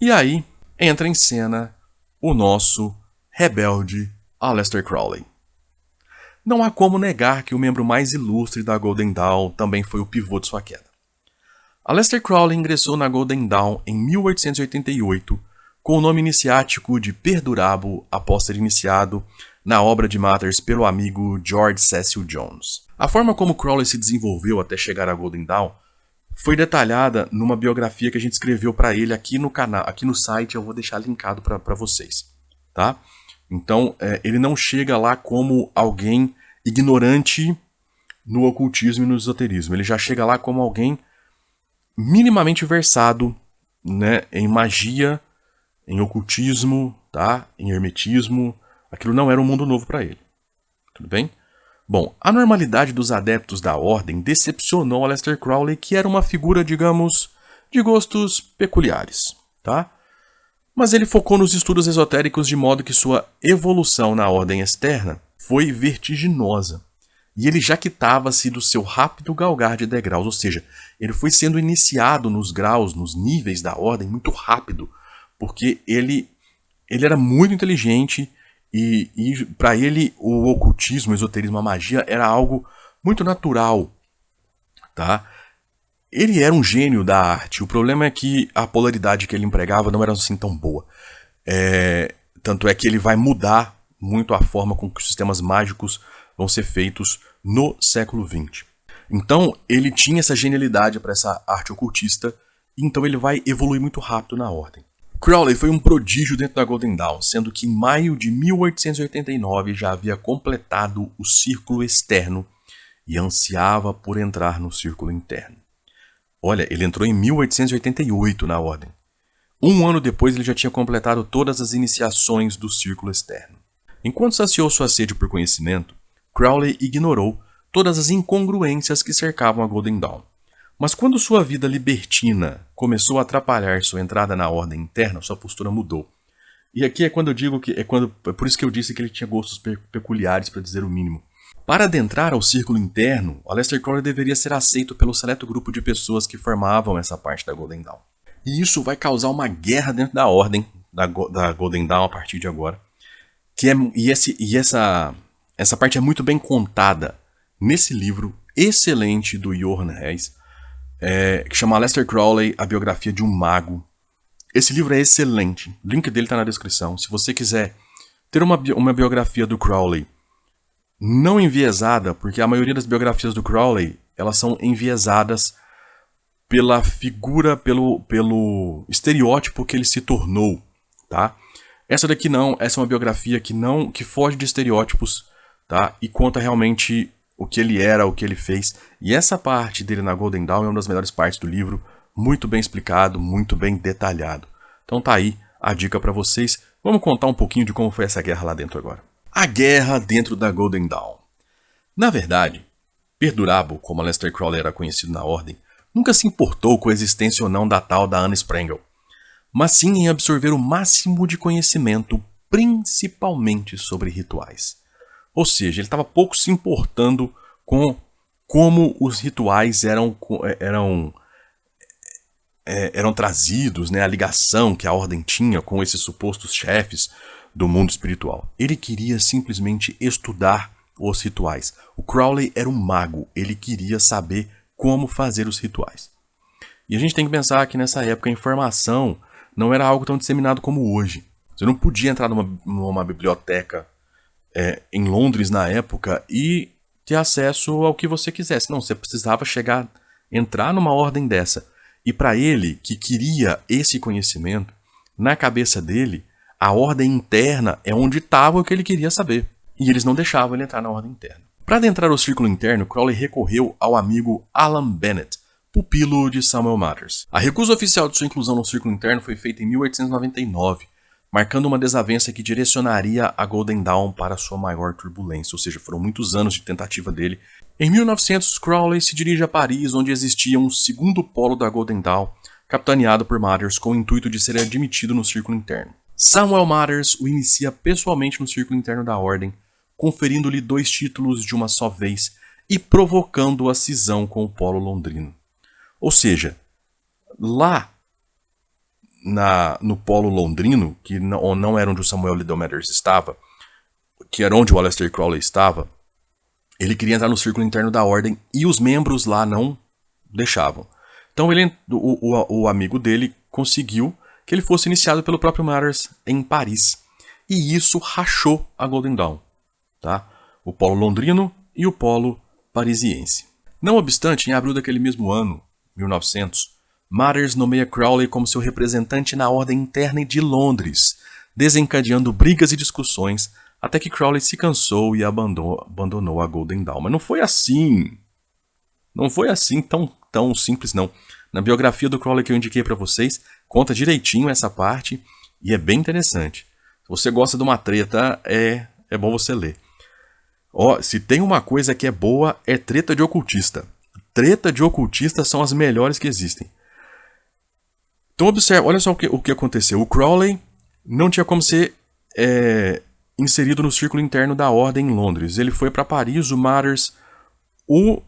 E aí entra em cena o nosso rebelde Aleister Crowley. Não há como negar que o membro mais ilustre da Golden Dawn também foi o pivô de sua queda. Aleister Crowley ingressou na Golden Dawn em 1888 com o nome iniciático de Perdurabo após ter iniciado na obra de Matters pelo amigo George Cecil Jones. A forma como Crowley se desenvolveu até chegar à Golden Dawn foi detalhada numa biografia que a gente escreveu para ele aqui no canal, aqui no site, eu vou deixar linkado para vocês, tá? Então, ele não chega lá como alguém ignorante no ocultismo e no esoterismo. Ele já chega lá como alguém minimamente versado, né, em magia, em ocultismo, tá? Em hermetismo. Aquilo não era um mundo novo para ele. Tudo bem? Bom, a normalidade dos adeptos da ordem decepcionou Aleister Crowley, que era uma figura, digamos, de gostos peculiares, tá? Mas ele focou nos estudos esotéricos de modo que sua evolução na ordem externa foi vertiginosa. E ele jaquitava-se do seu rápido galgar de degraus, ou seja, ele foi sendo iniciado nos graus, nos níveis da ordem muito rápido, porque ele era muito inteligente e para ele o ocultismo, o esoterismo, a magia era algo muito natural, tá? Ele era um gênio da arte. O problema é que a polaridade que ele empregava não era assim tão boa. Tanto é que ele vai mudar muito a forma com que os sistemas mágicos vão ser feitos no século XX. Então, ele tinha essa genialidade para essa arte ocultista, então ele vai evoluir muito rápido na ordem. Crowley foi um prodígio dentro da Golden Dawn, sendo que em maio de 1889 já havia completado o círculo externo e ansiava por entrar no círculo interno. Olha, ele entrou em 1888 na ordem. Um ano depois ele já tinha completado todas as iniciações do círculo externo. Enquanto saciou sua sede por conhecimento, Crowley ignorou todas as incongruências que cercavam a Golden Dawn. Mas quando sua vida libertina começou a atrapalhar sua entrada na ordem interna, sua postura mudou. E aqui é quando eu digo que é por isso que eu disse que ele tinha gostos peculiares, para dizer o mínimo. Para adentrar ao círculo interno, Aleister Crowley deveria ser aceito pelo seleto grupo de pessoas que formavam essa parte da Golden Dawn. E isso vai causar uma guerra dentro da ordem da Golden Dawn a partir de agora. Essa parte é muito bem contada nesse livro excelente do Johann Reis, que chama Aleister Crowley, a biografia de um mago. Esse livro é excelente, o link dele está na descrição. Se você quiser ter uma biografia do Crowley não enviesada, porque a maioria das biografias do Crowley elas são enviesadas pela figura, pelo estereótipo que ele se tornou, tá? Essa daqui não, essa é uma biografia que foge de estereótipos, tá? E conta realmente o que ele era, o que ele fez. E essa parte dele na Golden Dawn é uma das melhores partes do livro, muito bem explicado, muito bem detalhado. Então tá aí a dica para vocês. Vamos contar um pouquinho de como foi essa guerra lá dentro agora. A guerra dentro da Golden Dawn. Na verdade, Perdurabo, como Aleister Crowley era conhecido na ordem, nunca se importou com a existência ou não da tal da Anne Sprengel, mas sim em absorver o máximo de conhecimento, principalmente sobre rituais. Ou seja, ele estava pouco se importando com como os rituais eram trazidos, né, a ligação que a ordem tinha com esses supostos chefes do mundo espiritual. Ele queria simplesmente estudar os rituais. O Crowley era um mago, ele queria saber como fazer os rituais. E a gente tem que pensar que nessa época a informação não era algo tão disseminado como hoje. Você não podia entrar numa biblioteca em Londres na época e ter acesso ao que você quisesse. Não, você precisava entrar numa ordem dessa. E para ele, que queria esse conhecimento, na cabeça dele, a ordem interna é onde estava o que ele queria saber. E eles não deixavam ele entrar na ordem interna. Para adentrar o círculo interno, Crowley recorreu ao amigo Alan Bennett, pupilo de Samuel Mathers. A recusa oficial de sua inclusão no círculo interno foi feita em 1899, marcando uma desavença que direcionaria a Golden Dawn para sua maior turbulência, ou seja, foram muitos anos de tentativa dele. Em 1900, Crowley se dirige a Paris, onde existia um segundo polo da Golden Dawn, capitaneado por Mathers, com o intuito de ser admitido no círculo interno. Samuel Mathers o inicia pessoalmente no círculo interno da ordem, conferindo-lhe 2 títulos de uma só vez e provocando a cisão com o polo londrino. Ou seja, lá no polo londrino, que não era onde o Samuel Liddell Mathers estava, que era onde o Aleister Crowley estava, ele queria entrar no círculo interno da ordem e os membros lá não deixavam. Então o amigo dele conseguiu que ele fosse iniciado pelo próprio Mathers em Paris. E isso rachou a Golden Dawn, tá? O polo londrino e o polo parisiense. Não obstante, em abril daquele mesmo ano, 1900, Mathers nomeia Crowley como seu representante na ordem interna de Londres, desencadeando brigas e discussões até que Crowley se cansou e abandonou a Golden Dawn. Mas não foi assim. Não foi assim tão simples, não. Na biografia do Crowley que eu indiquei para vocês, conta direitinho essa parte e é bem interessante. Se você gosta de uma treta, é bom você ler. Se tem uma coisa que é boa, é treta de ocultista. Treta de ocultista são as melhores que existem. Então observe, olha só o que aconteceu. O Crowley não tinha como ser inserido no círculo interno da ordem em Londres. Ele foi para Paris, o Mathers o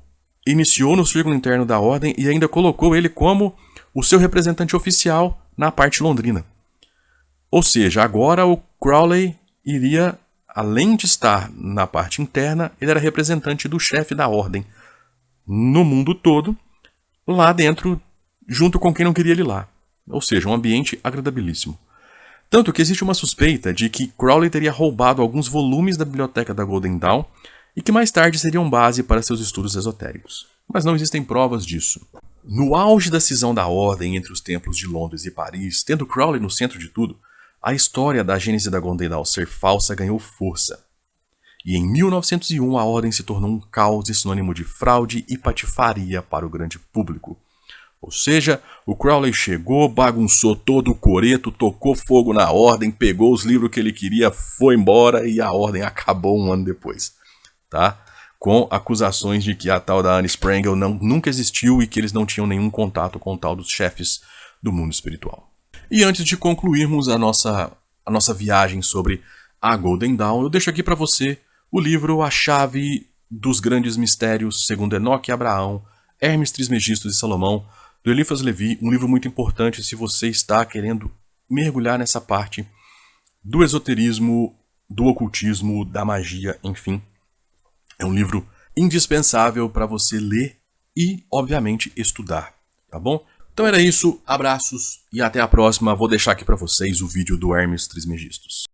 iniciou no círculo interno da ordem e ainda colocou ele como o seu representante oficial na parte londrina. Ou seja, agora o Crowley iria, além de estar na parte interna, ele era representante do chefe da ordem no mundo todo, lá dentro, junto com quem não queria ele lá. Ou seja, um ambiente agradabilíssimo. Tanto que existe uma suspeita de que Crowley teria roubado alguns volumes da biblioteca da Golden Dawn e que mais tarde seriam base para seus estudos esotéricos. Mas não existem provas disso. No auge da cisão da ordem entre os templos de Londres e Paris, tendo Crowley no centro de tudo, a história da gênese da Golden Dawn ser falsa ganhou força. E em 1901 a ordem se tornou um caos e sinônimo de fraude e patifaria para o grande público. Ou seja, o Crowley chegou, bagunçou todo o coreto, tocou fogo na ordem, pegou os livros que ele queria, foi embora e a ordem acabou um ano depois. Tá? Com acusações de que a tal da Anne Sprengel nunca existiu e que eles não tinham nenhum contato com o tal dos chefes do mundo espiritual. E antes de concluirmos a nossa viagem sobre a Golden Dawn, eu deixo aqui para você o livro A Chave dos Grandes Mistérios, segundo Enoque e Abraão, Hermes Trismegisto e Salomão, do Eliphas Levi, um livro muito importante se você está querendo mergulhar nessa parte do esoterismo, do ocultismo, da magia, enfim. É um livro indispensável para você ler e, obviamente, estudar, tá bom? Então era isso, abraços e até a próxima. Vou deixar aqui para vocês o vídeo do Hermes Trismegistos.